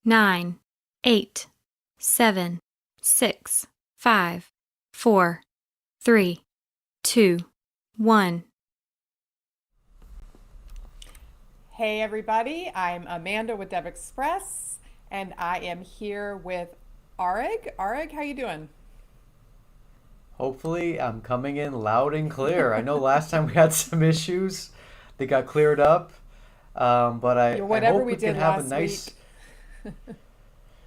9, 8, 7, 6, 5, 4, 3, 2, 1. Hey everybody, I'm Amanda with DevExpress, and I am here with Areg. Areg, how you doing? Hopefully, I'm coming in loud and clear. I know last time we had some issues. They got cleared up. But Yeah, I whatever hope we we can did have a last nice, week.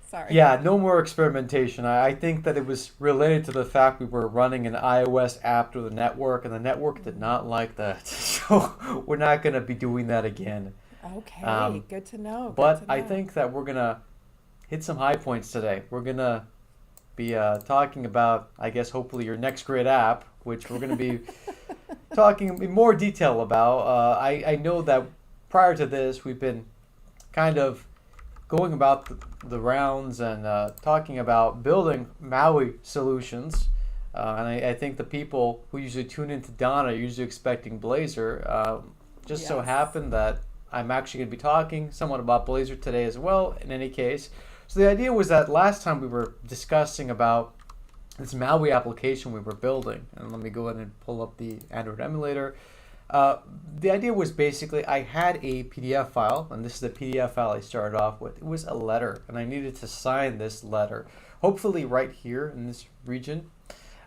Sorry. yeah, no more experimentation. I think that it was related to the fact we were running an iOS app through the network, and the network did not like that. So we're not going to be doing that again. Okay, Um, good to know. Good but to I know. think that we're going to hit some high points today. We're going to be talking about, I guess, hopefully your next great app, which we're going to be talking in more detail about. I know that prior to this, we've been kind of going about the rounds and talking about building MAUI solutions. And I think the people who usually tune into Donna are usually expecting Blazor. Just so Yes. happened that I'm actually going to be talking somewhat about Blazor today as well, in any case. So the idea was that last time we were discussing about this MAUI application we were building. And let me go ahead and pull up the Android emulator. Uh, the idea was basically I had a PDF file, and this is the PDF file I started off with. It was a letter, and I needed to sign this letter, hopefully right here in this region.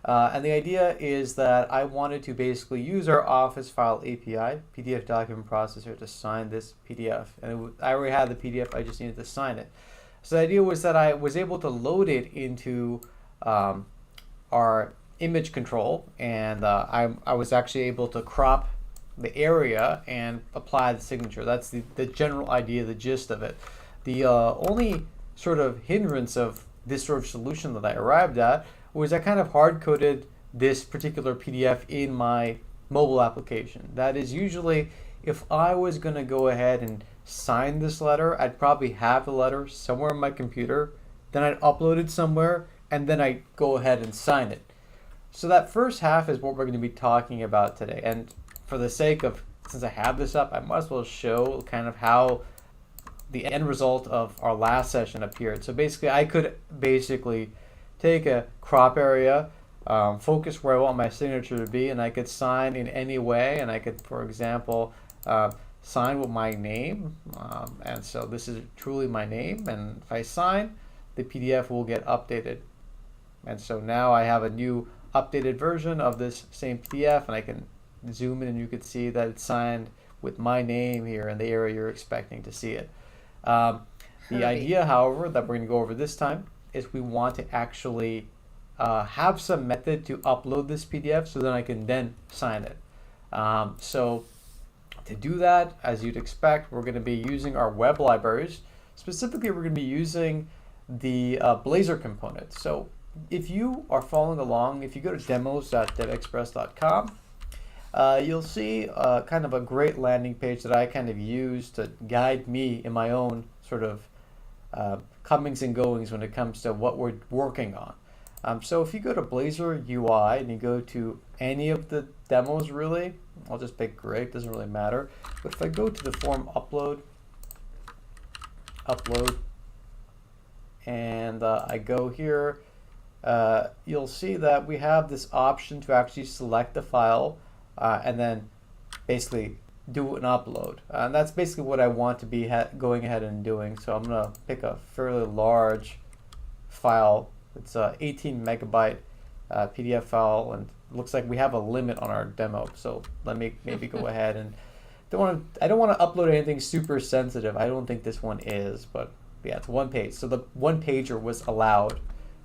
And the idea is that I wanted to basically use our Office File API, PDF document processor, to sign this PDF. And I already had the PDF, I just needed to sign it. So the idea was that I was able to load it into um, our image control, and I was actually able to crop the area and apply the signature. That's the general idea, the gist of it. The only sort of hindrance of this sort of solution that I arrived at was I kind of hard coded this particular PDF in my mobile application. That is usually if I was going to go ahead and sign this letter, I'd probably have the letter somewhere on my computer, then I'd upload it somewhere, and then I'd go ahead and sign it. So that first half is what we're going to be talking about today. And for the sake of, since I have this up, I might as well show kind of how the end result of our last session appeared. So basically, I could basically take a crop area, focus where I want my signature to be, and I could sign in any way. And I could, for example, sign with my name. And so this is truly my name. And if I sign, the PDF will get updated. And so now I have a new updated version of this same PDF, and I can zoom in and you can see that it's signed with my name here in the area you're expecting to see it. Um, the Herbie. idea, however, that we're going to go over this time is we want to actually have some method to upload this PDF so then I can then sign it. So to do that, as you'd expect, we're going to be using our web libraries. Specifically, we're going to be using the Blazor component. So if you are following along, if you go to demos.devexpress.com, you'll see kind of a great landing page that I kind of use to guide me in my own sort of comings and goings when it comes to what we're working on. So if you go to Blazor UI and you go to any of the demos, really, I'll just pick gray, doesn't really matter. But if I go to the form upload, and I go here, you'll see that we have this option to actually select the file and then basically do an upload. And that's basically what I want to be going ahead and doing. So I'm going to pick a fairly large file. It's a 18 megabyte PDF file, and it looks like we have a limit on our demo. So let me maybe go ahead and I don't want to upload anything super sensitive. I don't think this one is, but yeah, it's one page. So the one pager was allowed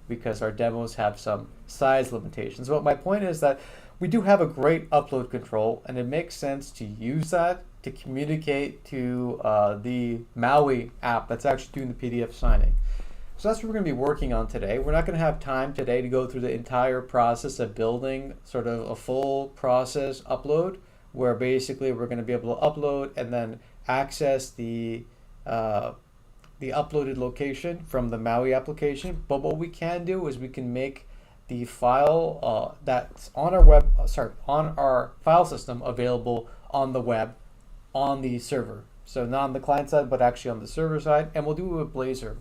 because our demos have some size limitations. But my point is that we do have a great upload control, and it makes sense to use that to communicate to the MAUI app that's actually doing the PDF signing. So that's what we're going to be working on today. We're not going to have time today to go through the entire process of building sort of a full process upload, where basically we're going to be able to upload and then access the uploaded location from the MAUI application. But what we can do is we can make the file that's on our on our file system available on the web, on the server. So not on the client side, but actually on the server side, and we'll do it with Blazor.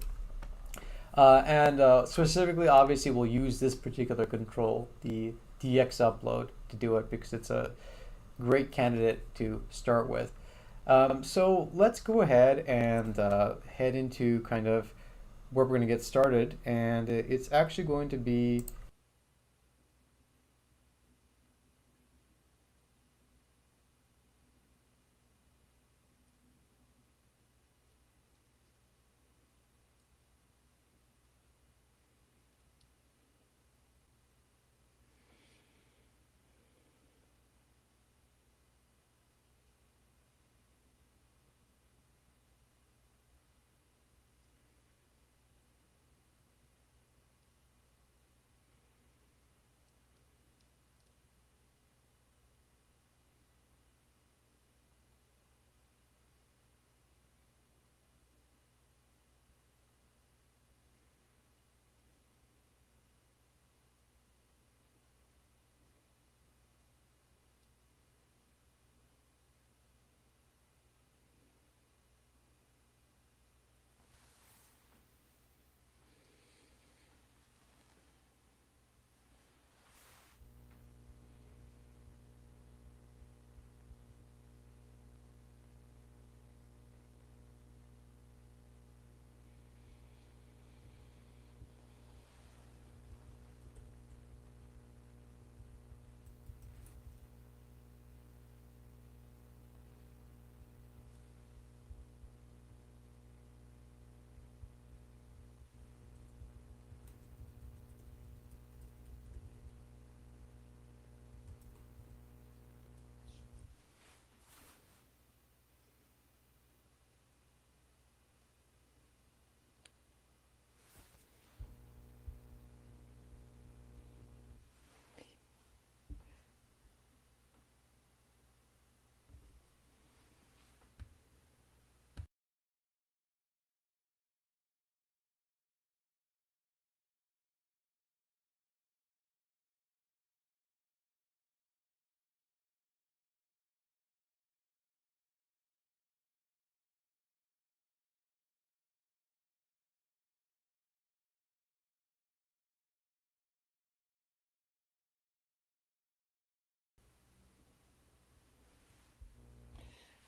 And specifically, obviously, we'll use this particular control, the DX upload, to do it because it's a great candidate to start with. So let's go ahead and head into kind of where we're going to get started. And it's actually going to be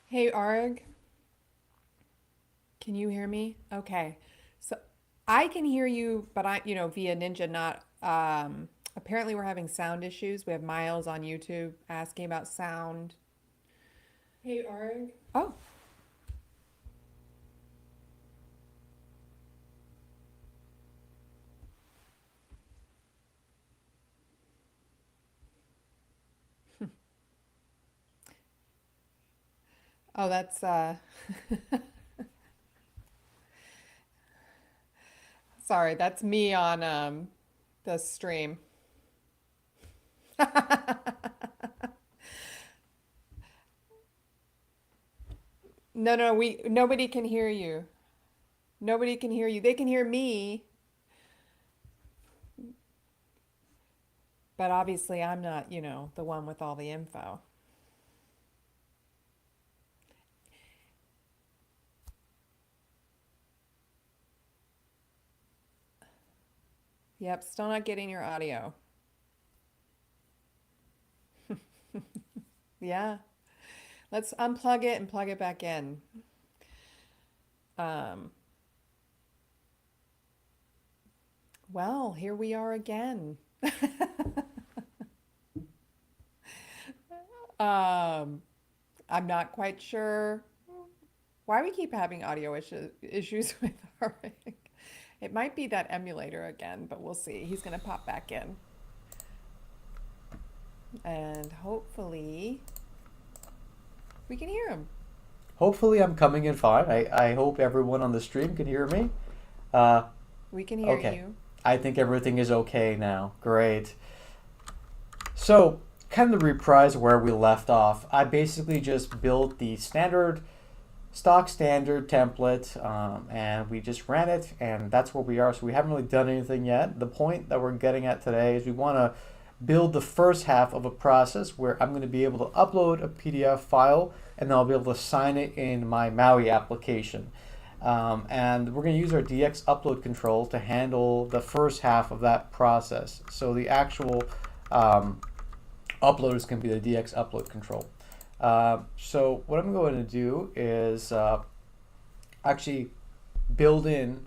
Hey, Arg, can you hear me? Okay. So I can hear you, but via Ninja, not, apparently we're having sound issues. We have Miles on YouTube asking about sound. Hey, Arg. Oh, oh, that's, sorry, that's me on, the stream. No, no, nobody can hear you. Nobody can hear you. They can hear me, but obviously I'm not, the one with all the info. Yep, still not getting your audio. Yeah. Let's unplug it and plug it back in. Um, well, here we are again. Um, I'm not quite sure why we keep having issues with our. It might be that emulator again, but we'll see. He's going to pop back in. And hopefully we can hear him. hopefully I'm coming in fine. I hope everyone on the stream can hear me. Uh, We can hear okay. you. I think everything is okay now. Great. So, kind of reprise where we left off. I basically just built the stock standard template, and we just ran it, and that's where we are. So we haven't really done anything yet. The point that we're getting at today is we want to build the first half of a process where I'm going to be able to upload a PDF file, and then I'll be able to sign it in my MAUI application. And we're going to use our DX upload control to handle the first half of that process. So the actual upload is going to be the DX upload control. So what I'm going to do is actually build in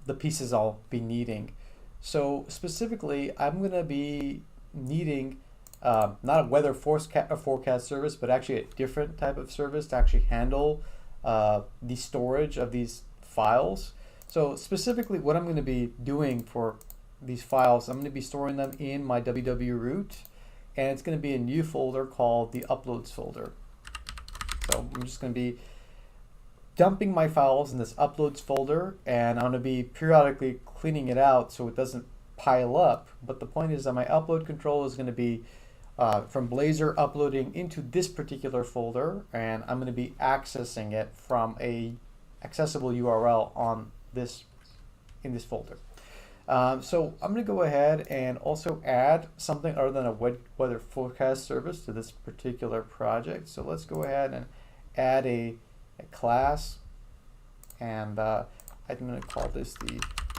the pieces I'll be needing. So specifically, I'm going to be needing not a weather forecast service, but actually a different type of service to actually handle the storage of these files. So specifically what I'm going to be doing for these files, I'm going to be storing them in my www root, and it's going to be a new folder called the uploads folder. So I'm just going to be dumping my files in this uploads folder, and I'm going to be periodically cleaning it out so it doesn't pile up. But the point is that my upload control is going to be from Blazor uploading into this particular folder, and I'm going to be accessing it from a accessible URL on this in this folder. So I'm going to go ahead and also add something other than a weather forecast service to this particular project. So let's go ahead and add a class, and I'm going to call this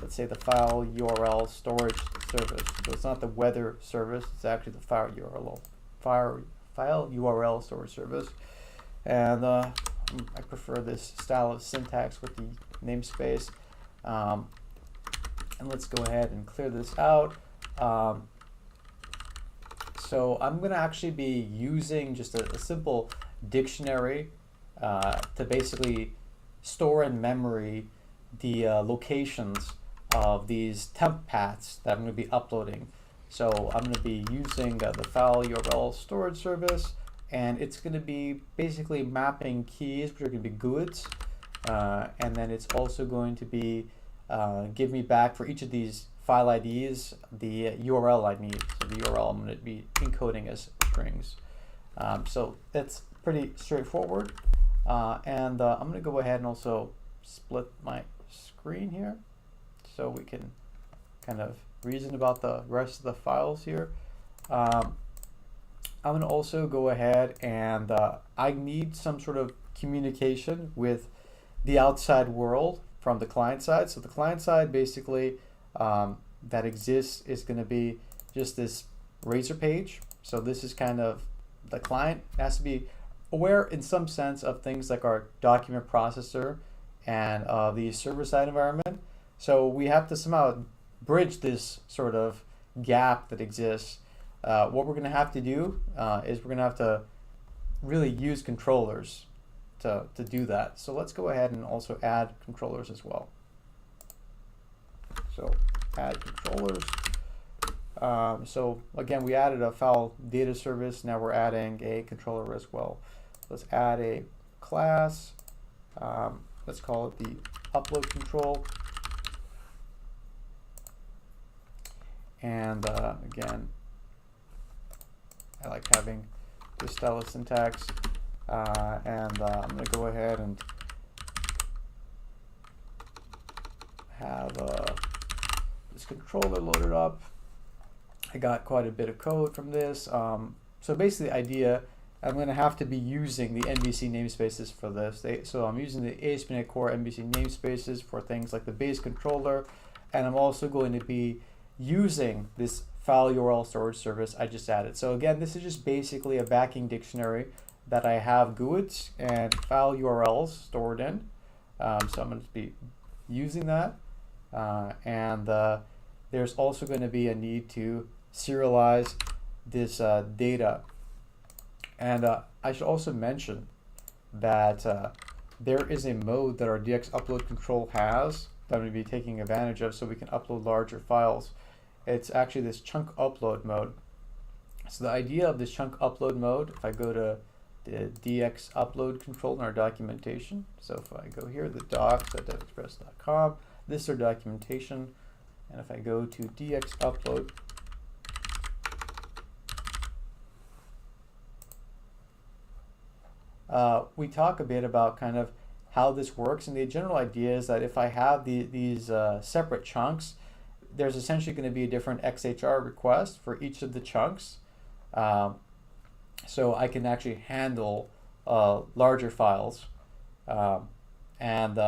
let's say the file URL storage service. So it's not the weather service, it's actually the file URL storage service. And I prefer this style of syntax with the namespace. And let's go ahead and clear this out. So I'm going to actually be using just a simple dictionary to basically store in memory the locations of these temp paths that I'm going to be uploading. So I'm going to be using the file URL storage service, and it's going to be basically mapping keys, which are going to be GUIDs, and then it's also going to be give me back for each of these file IDs the URL I need. So the URL I'm going to be encoding as strings. So that's pretty straightforward. And I'm going to go ahead and also split my screen here so we can kind of reason about the rest of the files here. I'm going to also go ahead and I need some sort of communication with the outside world from the client side. So the client side basically that exists is going to be just this Razor page. So this is kind of the client has to be aware in some sense of things like our document processor and the server-side environment. So we have to somehow bridge this sort of gap that exists. What we're going to have to do is we're going to have to really use controllers to do that. So let's go ahead and also add controllers as well. So add controllers. So again, we added a file data service. Now we're adding a controller as well. Let's add a class. Let's call it the upload control. And again, I like having this style of syntax. And I'm going to go ahead and have this controller loaded up. I got quite a bit of code from this. So basically the idea, I'm going to have to be using the MVC namespaces for this. So I'm using the ASP.NET Core MVC namespaces for things like the base controller, and I'm also going to be using this file URL storage service I just added. So again, this is just basically a backing dictionary that I have GUIDs and file URLs stored in. So I'm going to be using that. And there's also going to be a need to serialize this data. And I should also mention that there is a mode that our DX upload control has that I'm going to be taking advantage of so we can upload larger files. It's actually this chunk upload mode. So the idea of this chunk upload mode, if I go to the DX upload control in our documentation, so if I go here, the docs.devexpress.com, this is our documentation, and if I go to DX upload, we talk a bit about kind of how this works, and the general idea is that if I have these separate chunks, there's essentially going to be a different XHR request for each of the chunks, so I can actually handle larger files, and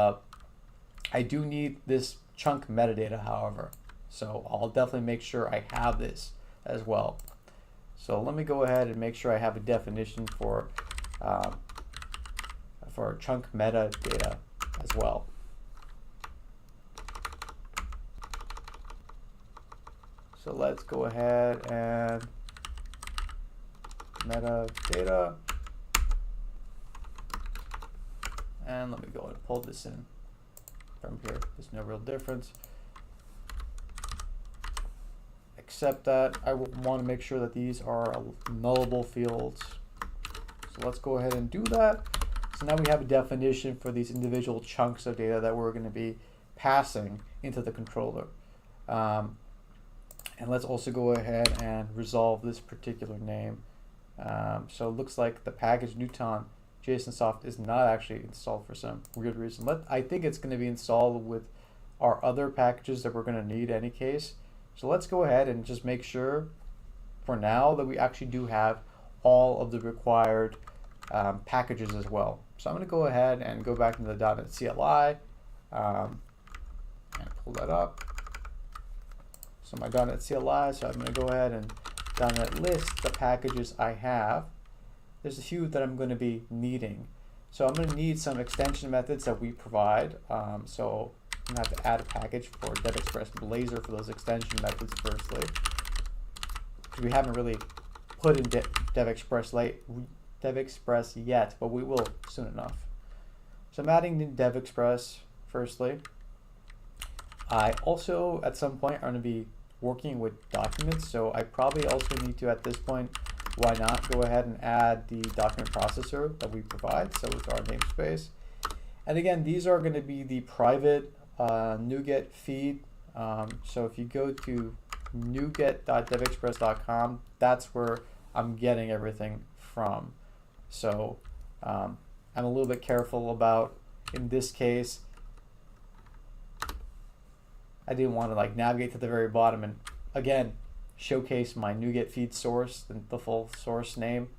I do need this chunk metadata, however. So I'll definitely make sure I have this as well. So let me go ahead and make sure I have a definition for chunk metadata as well. So let's go ahead and metadata, and let me go and pull this in from here. There's no real difference, except that I want to make sure that these are nullable fields. So let's go ahead and do that. So now we have a definition for these individual chunks of data that we're going to be passing into the controller. And let's also go ahead and resolve this particular name. So it looks like the package Newton JSONsoft is not actually installed for some weird reason. I think it's going to be installed with our other packages that we're going to need in any case. So let's go ahead and just make sure for now that we actually do have all of the required packages as well. So I'm going to go ahead and go back into the .NET CLI and pull that up. So my .NET CLI, so I'm going to go ahead and .NET list the packages I have. There's a few that I'm going to be needing. So I'm going to need some extension methods that we provide. So I'm going to have to add a package for DevExpress Blazor for those extension methods firstly. We haven't really put in DevExpress yet, but we will soon enough. So I'm adding the DevExpress firstly. I also, at some point, are going to be working with documents, so I probably also need to, at this point, why not go ahead and add the document processor that we provide, so with our namespace. And again, these are going to be the private NuGet feed. So if you go to nuget.devexpress.com, that's where I'm getting everything from. So I'm a little bit careful about, in this case, I didn't want to like navigate to the very bottom and again showcase my NuGet feed source and the full source name.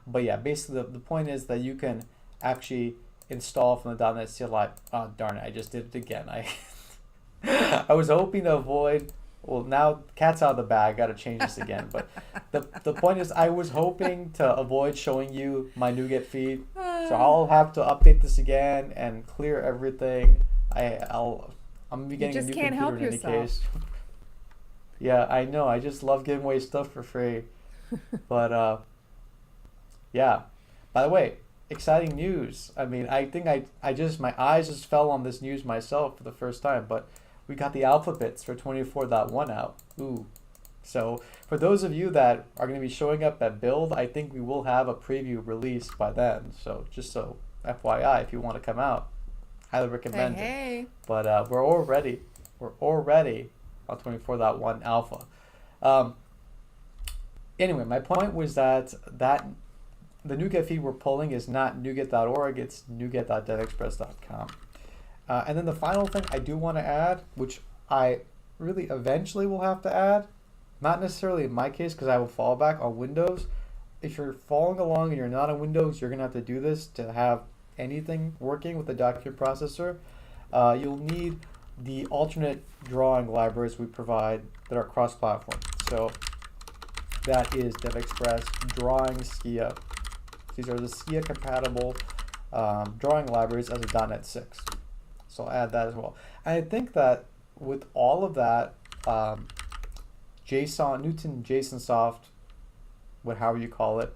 But yeah, basically the point is that you can actually install from the .NET CLI. Oh darn it, I just did it again. I was hoping to avoid, well now cat's out of the bag, gotta change this again. But the point is I was hoping to avoid showing you my NuGet feed. So I'll have to update this again and clear everything. I'm gonna be getting a new computer in any case. Yeah, I know. I just love giving away stuff for free. But yeah. By the way, exciting news. I mean, I think my eyes just fell on this news myself for the first time. But we got the alpha bits for 24.1 out. Ooh. So for those of you that are going to be showing up at build, I think we will have a preview release by then. So just so FYI, if you want to come out. Highly recommend it. But we're already on 24.1 alpha. Anyway, my point was that the NuGet feed we're pulling is not nuget.org, it's nuget.devexpress.com. And then the final thing I do want to add, which I really eventually will have to add, not necessarily in my case because I have a fallback on Windows. If you're following along and you're not on Windows, you're going to have to do this to have anything working with the document processor. You'll need the alternate drawing libraries we provide that are cross-platform. So that is DevExpress, Drawing, Skia. These are the Skia compatible drawing libraries as a .NET 6. So I'll add that as well. And I think that with all of that, Newton JSONsoft, however you call it,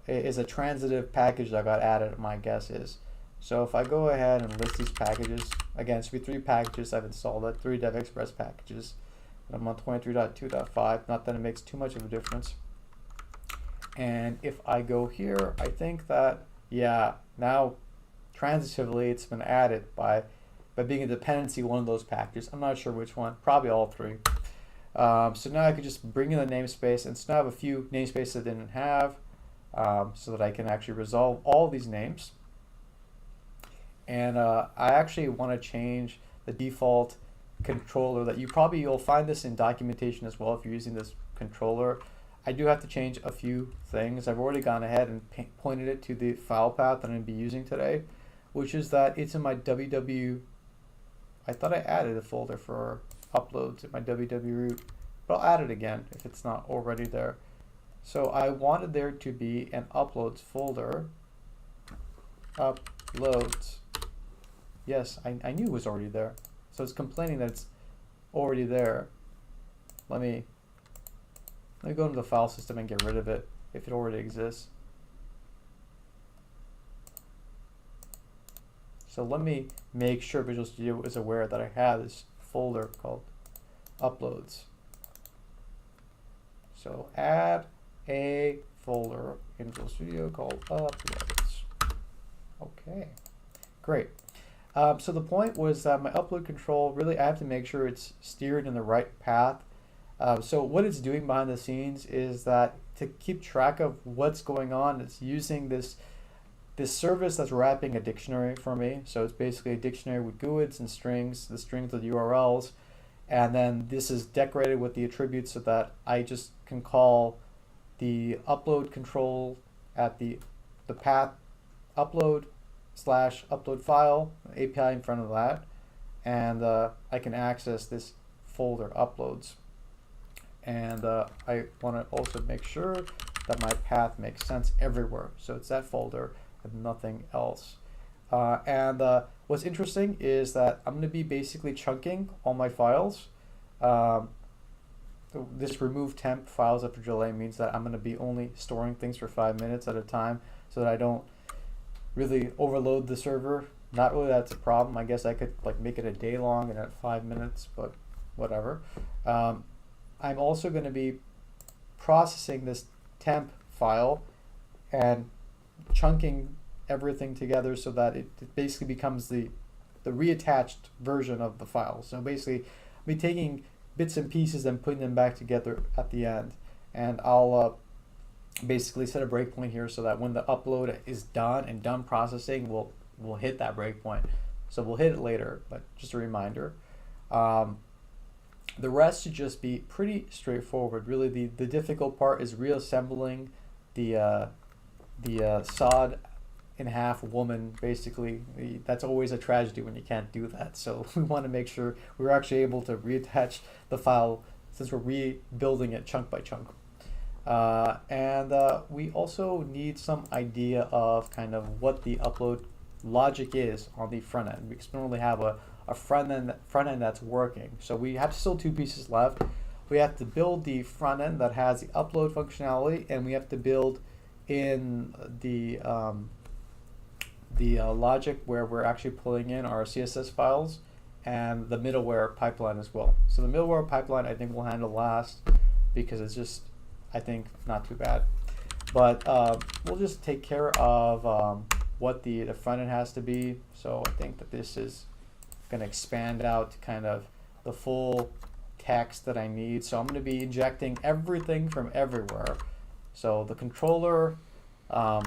is a transitive package that got added, my guess is. So if I go ahead and list these packages, again, it should be 3 packages I've installed, 3 DevExpress packages. And I'm on 23.2.5, not that it makes too much of a difference. And if I go here, I think that, yeah, now transitively it's been added by being a dependency one of those packages. I'm not sure which one, probably all 3. So now I could just bring in the namespace, and so now I have a few namespaces I didn't have, so that I can actually resolve all these names. And I actually want to change the default controller that you'll find this in documentation as well if you're using this controller. I do have to change a few things. I've already gone ahead and pointed it to the file path that I'm going to be using today, which is that it's in my I thought I added a folder for uploads in my www root, but I'll add it again if it's not already there. So I wanted there to be an uploads folder. Uploads. Yes, I knew it was already there. So it's complaining that it's already there. Let me go into the file system and get rid of it if it already exists. So let me make sure Visual Studio is aware that I have this folder called uploads. So add a folder in Visual Studio called uploads. Okay, great. So the point was that my upload control, really I have to make sure it's steered in the right path. So what it's doing behind the scenes is that to keep track of what's going on, it's using this service that's wrapping a dictionary for me. So it's basically a dictionary with GUIDs and strings, the strings with URLs, and then this is decorated with the attributes so that I just can call the upload control at the path upload / upload file API in front of that, and I can access this folder uploads. And I want to also make sure that my path makes sense everywhere. So it's that folder and nothing else. What's interesting is that I'm going to be basically chunking all my files. This remove temp files after delay means that I'm going to be only storing things for 5 minutes at a time so that I don't really overload the server. Not really that's a problem. I guess I could like make it a day long and at 5 minutes, but whatever. I'm also going to be processing this temp file and chunking everything together so that it basically becomes the reattached version of the file. So basically, I'll be taking bits and pieces and putting them back together at the end. And I'll basically set a breakpoint here so that when the upload is done and done processing, we'll hit that breakpoint. So we'll hit it later, but just a reminder. The rest should just be pretty straightforward. Really, the difficult part is reassembling the sawed in half woman. Basically, that's always a tragedy when you can't do that. So we want to make sure we're actually able to reattach the file since we're rebuilding it chunk by chunk. We also need some idea of kind of what the upload logic is on the front end. We normally have a front end that's working. So we have still 2 pieces left. We have to build the front end that has the upload functionality, and we have to build in the logic where we're actually pulling in our CSS files and the middleware pipeline as well. So the middleware pipeline I think we'll handle last because it's just, I think, not too bad. But we'll just take care of what the front end has to be. So I think that this is going to expand out to kind of the full text that I need. So I'm going to be injecting everything from everywhere. So the controller and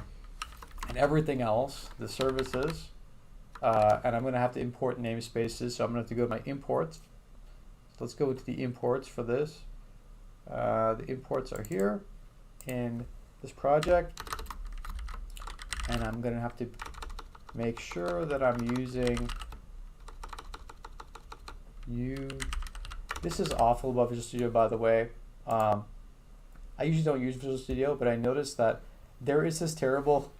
everything else, the services, and I'm going to have to import namespaces. So I'm going to have to go to my imports. So let's go to the imports for this. The imports are here in this project, and I'm going to have to make sure that I'm using This is awful about Visual Studio, by the way. I usually don't use Visual Studio, but I noticed that there is this terrible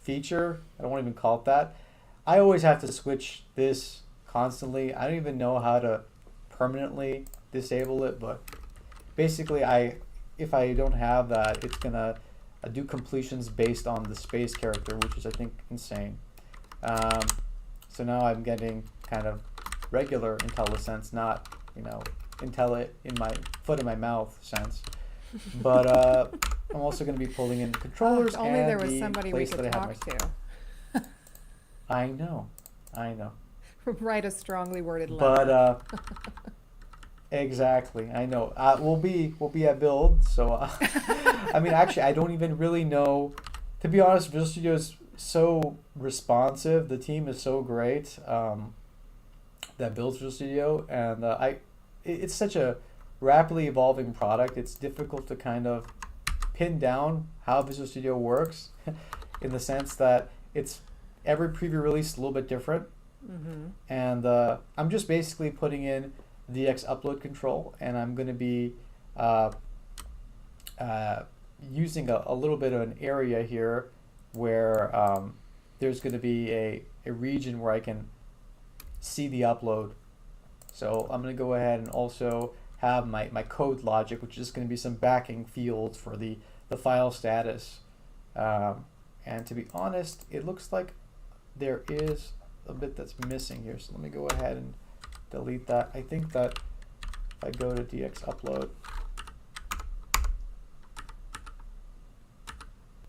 feature. I don't want to even call it that. I always have to switch this constantly. I don't even know how to permanently disable it, but basically if I don't have that, it's gonna do completions based on the space character, which is I think insane. So now I'm getting kind of regular IntelliSense, not Intelli in my foot in my mouth sense. But I'm also going to be pulling in controllers. If only and there was the somebody we place could that I have talk my- to. I know. Write a strongly worded But letter. exactly, I know. We'll be at build, so I mean, actually, I don't even really know. To be honest, Visual Studio is so responsive. The team is so great that builds Visual Studio, and it's such a rapidly evolving product. It's difficult to kind of pin down how Visual Studio works, in the sense that it's every preview release is a little bit different. And I'm just basically putting in DX upload control, and I'm going to be uh, using a little bit of an area here where there's going to be a region where I can see the upload. So I'm going to go ahead and also have my code logic, which is going to be some backing fields for the file status. And to be honest, it looks like there is a bit that's missing here. So let me go ahead and delete that. I think that if I go to DX upload,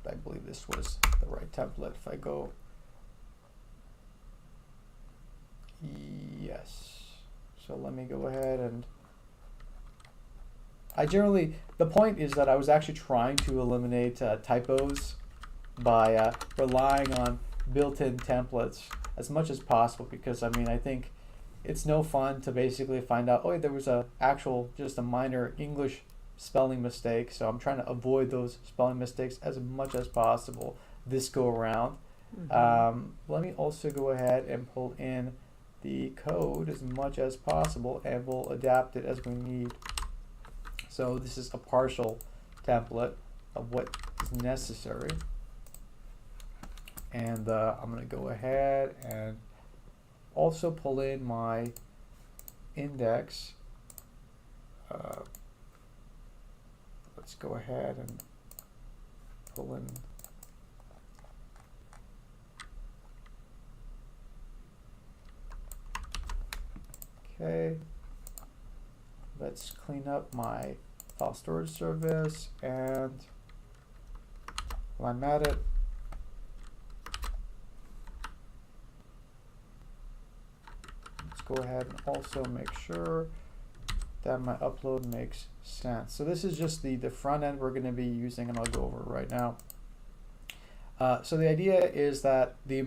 I believe this was the right template. If I go, yes. So let me go ahead and the point is that I was actually trying to eliminate typos by relying on built-in templates as much as possible, because I mean, I think it's no fun to basically find out, oh, there was just a minor English spelling mistake. So I'm trying to avoid those spelling mistakes as much as possible this go around. Let me also go ahead and pull in the code as much as possible, and we'll adapt it as we need. So this is a partial template of what is necessary. And I'm going to go ahead and also pull in my index. Let's go ahead and pull in okay. Let's clean up my file storage service, and while I'm at it, let's go ahead and also make sure that my upload makes sense. So this is just the front end we're going to be using, and I'll go over it right now. So the idea is that the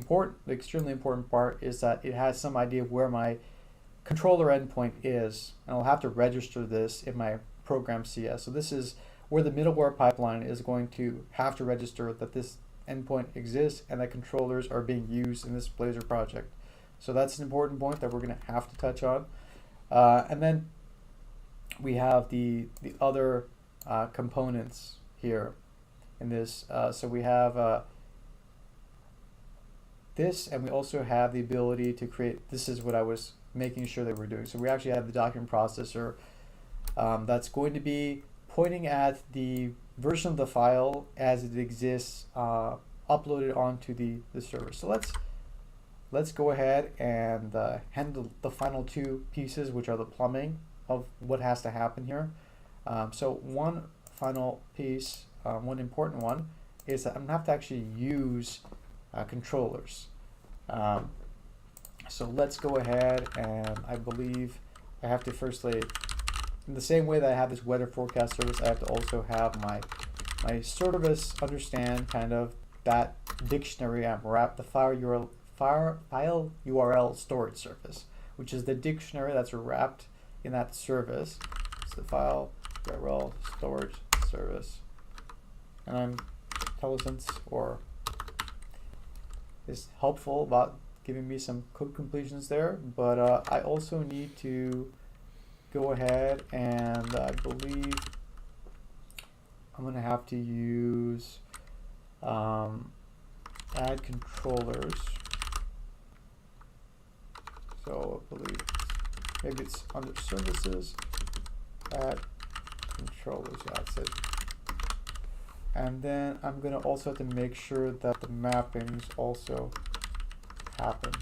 extremely important part is that it has some idea of where my controller endpoint is, and I'll have to register this in my program CS. So this is where the middleware pipeline is going to have to register that this endpoint exists and that controllers are being used in this Blazor project. So that's an important point that we're going to have to touch on. And then we have the other components here in this. So we have this, and we also have the ability to create, this is what I was making sure that we're doing. So we actually have the document processor that's going to be pointing at the version of the file as it exists uploaded onto the server. So let's go ahead and handle the final two pieces, which are the plumbing of what has to happen here. So one final piece, one important one, is that I'm going to have to actually use controllers. So let's go ahead, and I believe I have to firstly, in the same way that I have this weather forecast service, I have to also have my service understand kind of that dictionary and wrap the file URL storage service, which is the dictionary that's wrapped in that service. It's the file URL storage service, and IntelliSense or is helpful about giving me some code completions there, but I also need to go ahead and I believe I'm going to have to use add controllers. So I believe maybe it's under services, add controllers, yeah, that's it. And then I'm going to also have to make sure that the mappings also happen.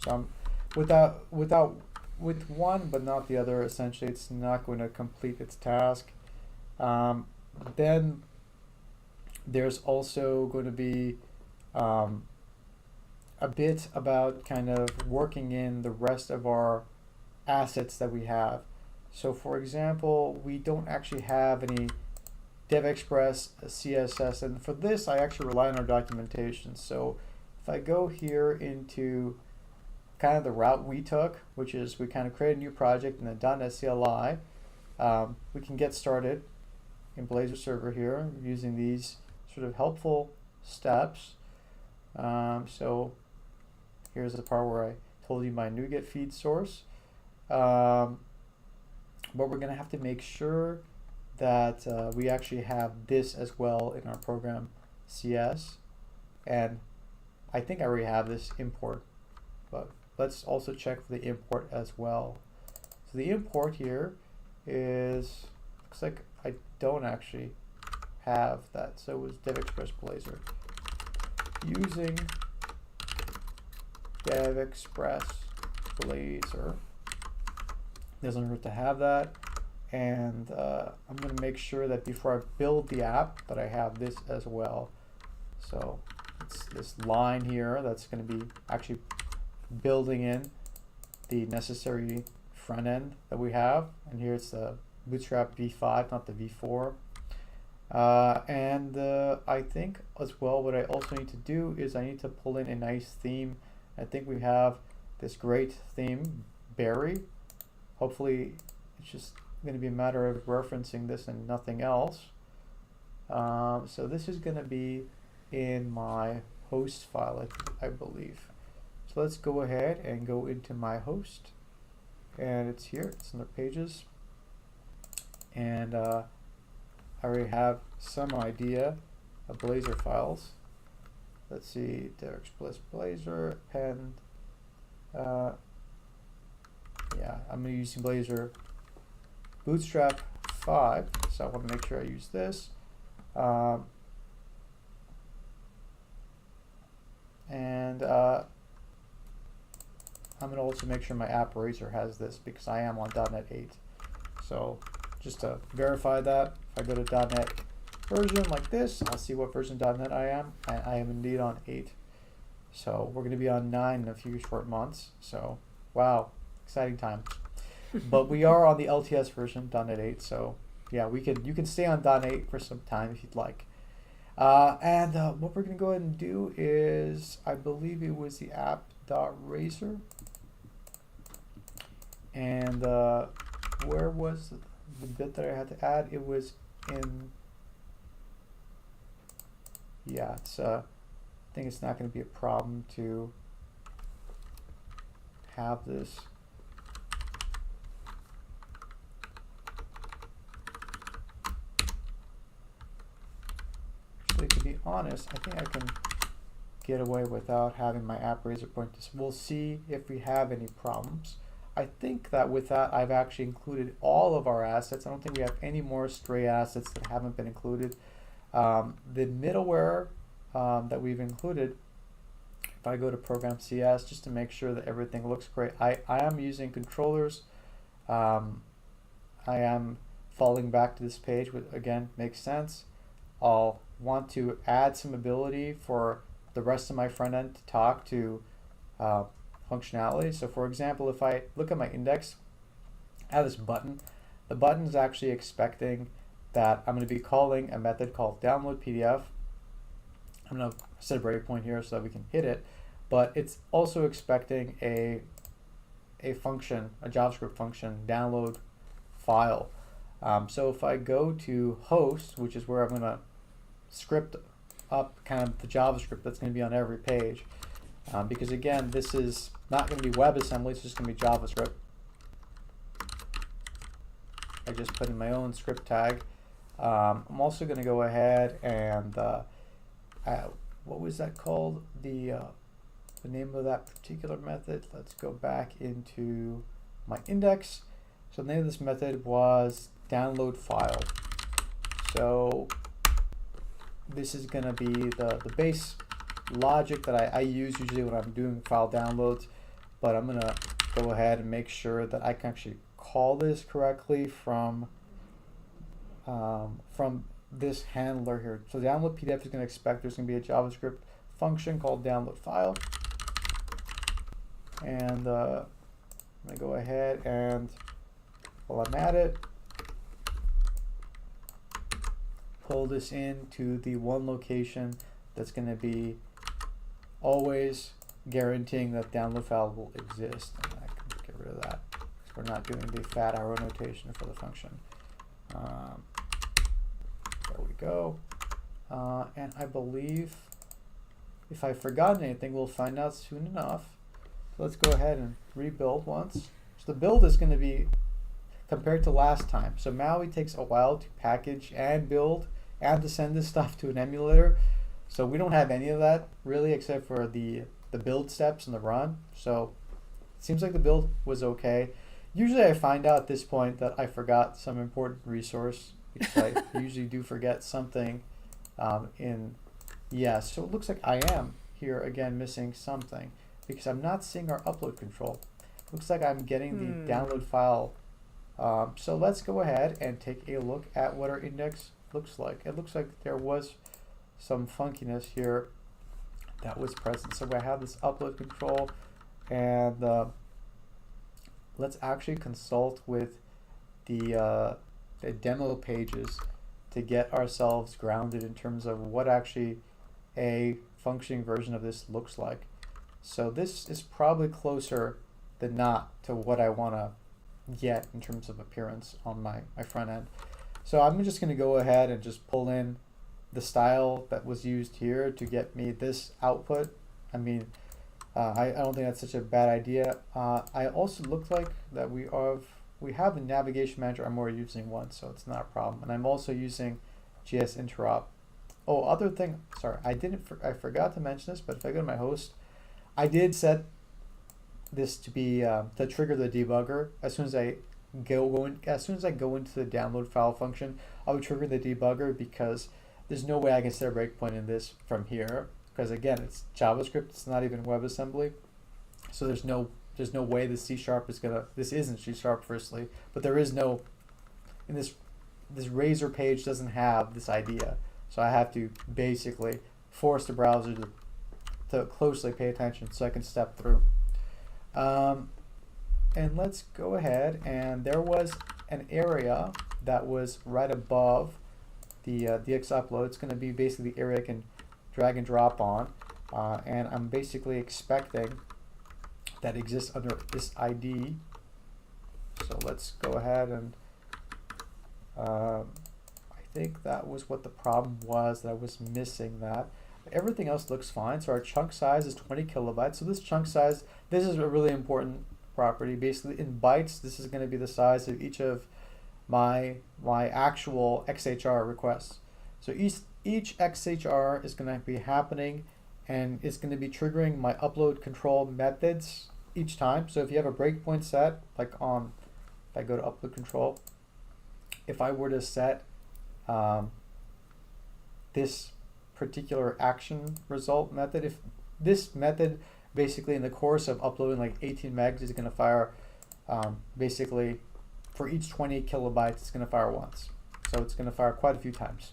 So I'm with one but not the other, essentially it's not going to complete its task. Then there's also going to be a bit about kind of working in the rest of our assets that we have. So for example, we don't actually have any DevExpress CSS, and for this I actually rely on our documentation. So if I go here into kind of the route we took, which is we kind of create a new project in the .NET CLI, we can get started in Blazor server here using these sort of helpful steps. So Here's the part where I told you my NuGet feed source. But we're going to have to make sure that we actually have this as well in our program CS. And I think I already have this import, but let's also check for the import as well. So the import here is, looks like I don't actually have that. So it was DevExpress Blazor. Using DevExpress Blazor. Doesn't hurt to have that. And I'm going to make sure that before I build the app that I have this as well. So it's this line here that's going to be actually building in the necessary front end that we have. And here it's the Bootstrap v5, not the v4. I think as well what I also need to do is I need to pull in a nice theme. I think we have this great theme, Berry. Hopefully it's just going to be a matter of referencing this and nothing else. So this is going to be in my host file, I believe. So let's go ahead and go into my host, and it's here, it's in the pages. And I already have some idea of Blazor files. Let's see, DevExpress Blazor, append. Yeah, I'm using Blazor Bootstrap 5, so I want to make sure I use this. I'm going to also make sure my app eraser has this because I am on .NET 8. So just to verify that, if I go to .NET version like this, I'll see what version .NET I am. I am indeed on 8. So we're going to be on 9 in a few short months. So wow, exciting time. But we are on the LTS version, .NET 8. So yeah, you can stay on .NET 8 for some time if you'd like. What we're going to go ahead and do is, I believe it was the app.razor. And where was the bit that I had to add? It was in, yeah, it's I think it's not going to be a problem to have this. Actually, to be honest, I think I can get away without having my app razor point this. We'll see if we have any problems. I think that with that, I've actually included all of our assets. I don't think we have any more stray assets that haven't been included. The middleware that we've included, if I go to Program CS, just to make sure that everything looks great, I am using controllers. I am falling back to this page, which again makes sense. I'll want to add some ability for the rest of my front end to talk to functionality. So for example, if I look at my index, I have this button. The button is actually expecting that I'm going to be calling a method called download PDF. I'm going to set a breakpoint here so that we can hit it, but it's also expecting a function, a JavaScript function, download file. So if I go to host, which is where I'm going to script up kind of the JavaScript that's going to be on every page, because again, this is not going to be WebAssembly, it's just going to be JavaScript. I just put in my own script tag. I'm also going to go ahead and what was that called? The name of that particular method. Let's go back into my index. So the name of this method was download file. So this is going to be the base logic that I use usually when I'm doing file downloads, but I'm going to go ahead and make sure that I can actually call this correctly from this handler here. So the download PDF is going to expect there's going to be a JavaScript function called download file, and I'm going to go ahead and while I'm at it, pull this into the one location that's going to be always guaranteeing that download file will exist. And I can get rid of that because we're not doing the fat arrow notation for the function. There we go. And I believe if I've forgotten anything, we'll find out soon enough. So let's go ahead and rebuild once. So the build is going to be compared to last time. So MAUI takes a while to package and build and to send this stuff to an emulator. So we don't have any of that really except for the build steps and the run. So it seems like the build was okay. Usually I find out at this point that I forgot some important resource because I usually do forget something so it looks like I am here again missing something because I'm not seeing our upload control. Looks like I'm getting the download file. So let's go ahead and take a look at what our index looks like. It looks like there was some funkiness here that was present. So I have this upload control, and let's actually consult with the demo pages to get ourselves grounded in terms of what actually a functioning version of this looks like. So this is probably closer than not to what I want to get in terms of appearance on my front end. So I'm just going to go ahead and just pull in the style that was used here to get me this output. I mean, I don't think that's such a bad idea. I also look like that we have the navigation manager. I'm already using one, so it's not a problem. And I'm also using JS interop. Oh, other thing, sorry, I forgot to mention this, but if I go to my host, I did set this to be to trigger the debugger as soon as I go into the download file function. I would trigger the debugger because there's no way I can set a breakpoint in this from here because again it's JavaScript, it's not even WebAssembly, so there's no way the C# is gonna. This isn't C# firstly, but there is no in this Razor page doesn't have this idea, so I have to basically force the browser to closely pay attention so I can step through. And let's go ahead, and there was an area that was right above the DX upload. It's going to be basically the area I can drag and drop on, and I'm basically expecting that exists under this ID. So let's go ahead and I think that was what the problem was, that I was missing that. Everything else looks fine. So our chunk size is 20 kilobytes. So this chunk size, this is a really important property. Basically in bytes, this is going to be the size of each of my actual XHR requests. So each XHR is going to be happening and it's going to be triggering my upload control methods each time. So if you have a breakpoint set, like if I go to upload control, if I were to set this particular action result method, if this method basically in the course of uploading like 18 megs is going to fire basically for each 20 kilobytes it's going to fire once, so it's going to fire quite a few times.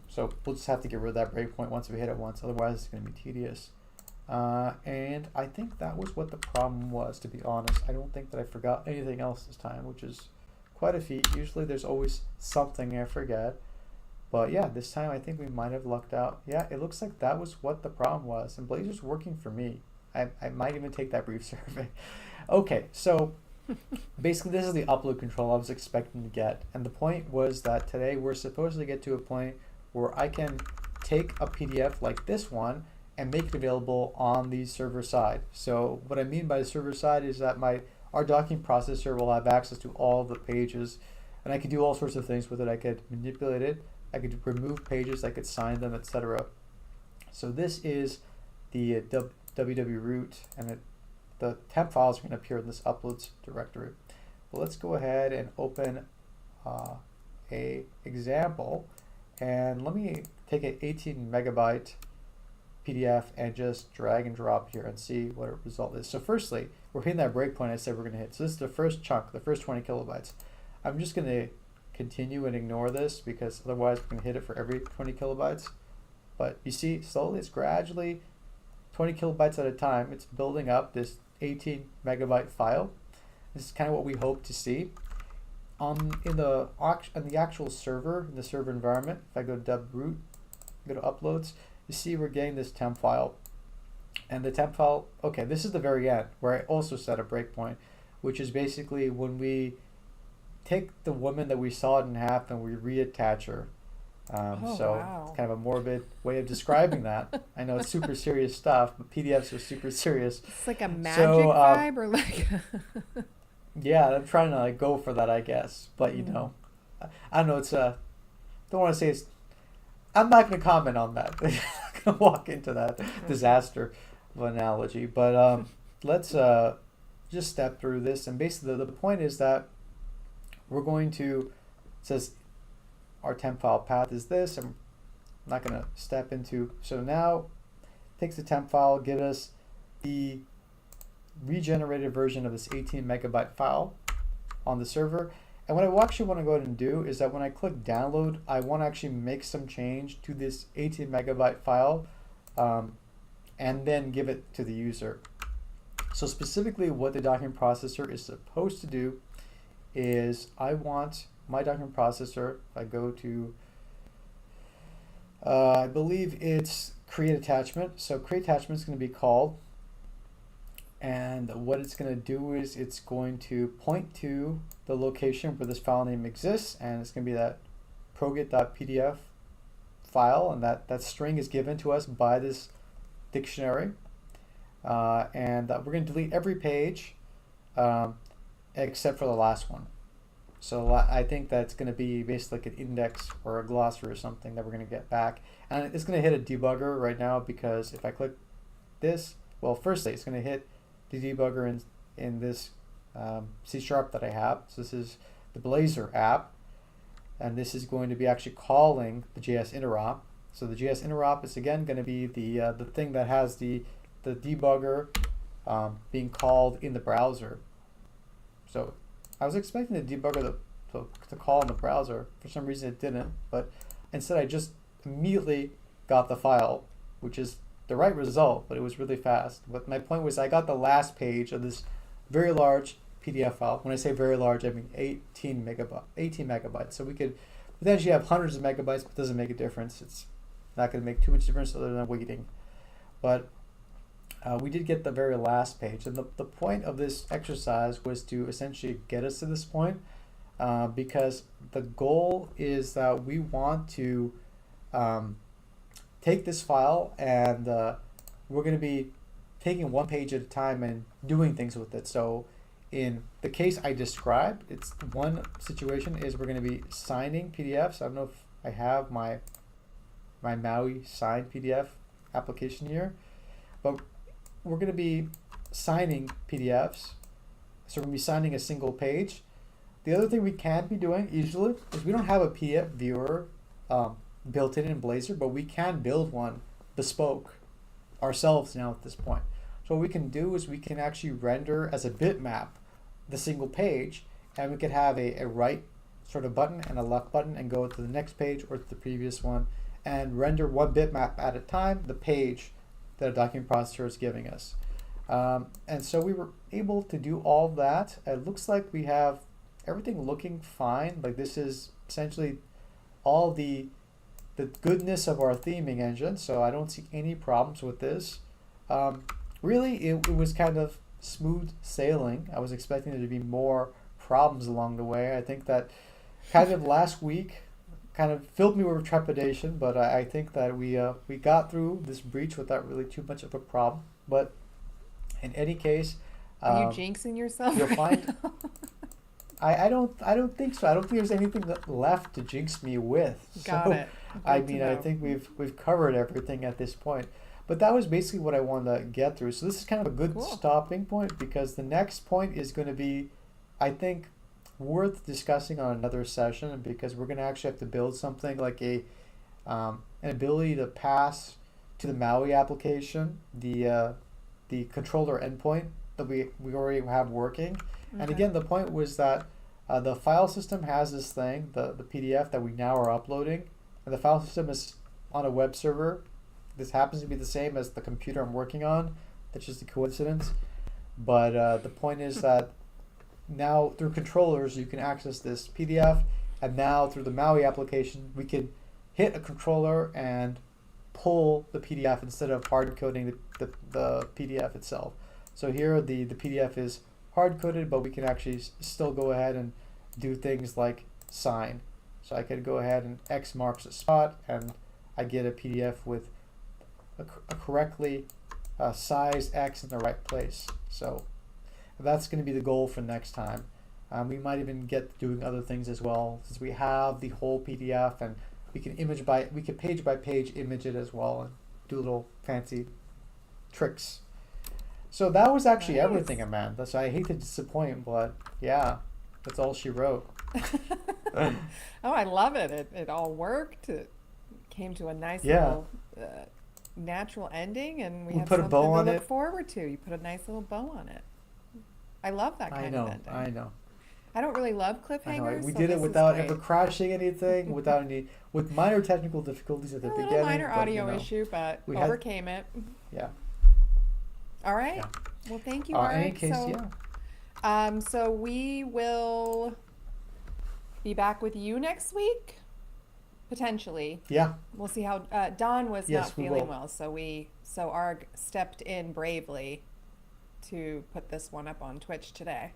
So we'll just have to get rid of that breakpoint once we hit it once, otherwise it's going to be tedious. And I think that was what the problem was, to be honest. I don't think that I forgot anything else this time, which is quite a feat. Usually there's always something I forget. But yeah, this time I think we might have lucked out. Yeah, it looks like that was what the problem was. And Blazor's working for me. I might even take that brief survey. Okay, so basically this is the upload control I was expecting to get. And the point was that today we're supposed to get to a point where I can take a PDF like this one and make it available on the server side. So what I mean by the server side is that our document processor will have access to all of the pages, and I could do all sorts of things with it. I could manipulate it, I could remove pages, I could sign them, etc. So this is the www root, and the temp files are going to appear in this uploads directory. Well, let's go ahead and open a example, and let me take an 18 megabyte PDF and just drag and drop here and see what a result is. So firstly, we're hitting that breakpoint I said we're going to hit. So this is the first chunk, the first 20 kilobytes. I'm just going to continue and ignore this because otherwise we're going to hit it for every 20 kilobytes. But you see, slowly, it's gradually 20 kilobytes at a time. It's building up this 18 megabyte file. This is kind of what we hope to see. In the actual server, in the server environment, if I go to dev root, go to uploads, you see we're getting this temp file. And the temp file, okay, this is the very end where I also set a breakpoint, which is basically when we take the woman that we sawed in half and we reattach her. Oh, So wow. it's kind of a morbid way of describing that. I know it's super serious stuff, but PDFs are super serious. It's like a magic So vibe or like yeah, I'm trying to like go for that, I guess. But I don't know. It's don't want to say it's. I'm not going to comment on that. I'm not going to walk into that disaster of analogy. But let's just step through this. And basically, the point is that we're going to, it says our temp file path is this. I'm not going to step into. So now, takes the temp file, give us the regenerated version of this 18 megabyte file on the server. And what I actually want to go ahead and do is that when I click download, I want to actually make some change to this 18 megabyte file and then give it to the user. So specifically what the document processor is supposed to do is I want my document processor, if I go to, I believe it's create attachment. So create attachment is going to be called. And what it's going to do is it's going to point to the location where this file name exists, and it's going to be that progit.pdf file, and that string is given to us by this dictionary. And we're going to delete every page except for the last one. So I think that's going to be basically like an index or a glossary or something that we're going to get back. And it's going to hit a debugger right now because if I click this, well, firstly, it's going to hit the debugger in this C# that I have. So this is the Blazor app, and this is going to be actually calling the JS interop. So the JS interop is again going to be the thing that has the debugger being called in the browser. So I was expecting the debugger to call in the browser. For some reason it didn't, but instead I just immediately got the file, which is the right result, but it was really fast. But my point was I got the last page of this very large PDF file. When I say very large, I mean 18 megabytes. So we could potentially have hundreds of megabytes, but it doesn't make a difference. It's not going to make too much difference other than waiting. But we did get the very last page. And the point of this exercise was to essentially get us to this point because the goal is that we want to take this file and we're going to be taking one page at a time and doing things with it. So in the case I described, it's one situation is we're going to be signing PDFs. I don't know if I have my MAUI signed PDF application here, but we're going to be signing PDFs. So we're going to be signing a single page. The other thing we can be doing easily is we don't have a PDF viewer built in Blazor, but we can build one bespoke ourselves now at this point. So what we can do is we can actually render as a bitmap the single page, and we could have a right sort of button and a left button and go to the next page or to the previous one and render one bitmap at a time the page that a document processor is giving us. And so we were able to do all that. It looks like we have everything looking fine. Like this is essentially all the goodness of our theming engine, so I don't see any problems with this. Really, it was kind of smooth sailing. I was expecting there to be more problems along the way. I think that kind of last week kind of filled me with trepidation, but I think that we got through this breach without really too much of a problem. But in any case, are you jinxing yourself? You'll right find. now? I don't think so. I don't think there's anything left to jinx me with. Got it. I Good to mean, I know. think we've covered everything at this point. But that was basically what I wanted to get through. So this is kind of a good Cool. stopping point because the next point is going to be, I think, worth discussing on another session because we're going to actually have to build something like an ability to pass to the MAUI application the controller endpoint that we already have working. And again, the point was that the file system has this thing, the PDF that we now are uploading, and the file system is on a web server. This happens to be the same as the computer I'm working on. That's just a coincidence. But the point is that now through controllers you can access this PDF, and now through the MAUI application we can hit a controller and pull the PDF instead of hard coding the PDF itself. So here the PDF is hard coded, but we can actually still go ahead and do things like sign. So I could go ahead and X marks the spot, and I get a PDF with a correctly sized X in the right place. So that's going to be the goal for next time. We might even get doing other things as well, since we have the whole PDF, and we can page by page image it as well and do little fancy tricks. So that was actually Nice. everything, Amanda. So I hate to disappoint, but yeah, that's all she wrote. Oh, I love it. It all worked. It came to a nice Yeah. little natural ending, and we We have put a something bow to on look it. forward to. You put a nice little bow on it. I love that I kind know, of ending. I know. I don't really love I know. cliffhangers. We so did it this is without great. ever crashing anything, with minor technical difficulties at the A little beginning. minor but, audio issue, but we had- overcame it. Yeah. All right. Yeah. Well, thank you, In Areg. any case, so, yeah. so we will be back with you next week, potentially. Yeah. We'll see how Don was Yes, not we feeling will. well, so Arg stepped in bravely to put this one up on Twitch today.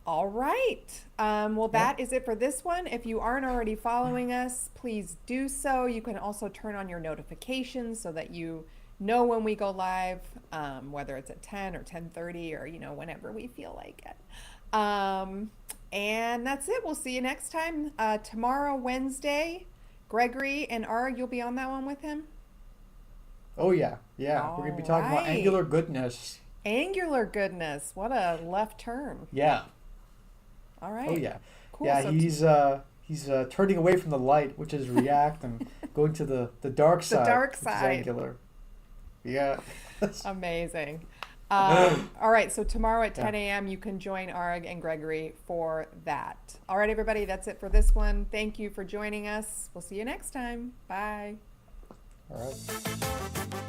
All right. Well, that is it for this one. If you aren't already following us, please do so. You can also turn on your notifications so that you know when we go live, whether it's at 10 or 10:30 or, whenever we feel like it. And that's it. We'll see you next time. Tomorrow, Wednesday, Gregory and Arg, you'll be on that one with him? Oh yeah. Yeah. We're gonna be talking about Alright. angular goodness. Angular goodness. What a left turn. Yeah. All right. Oh yeah. Cool. Yeah. So He's turning away from the light, which is React, and going to the dark side. dark which is side. Angular. Yeah. amazing. All right. So tomorrow at 10 Yeah. a.m. you can join Arg and Gregory for that. All right, everybody. That's it for this one. Thank you for joining us. We'll see you next time. Bye. All right.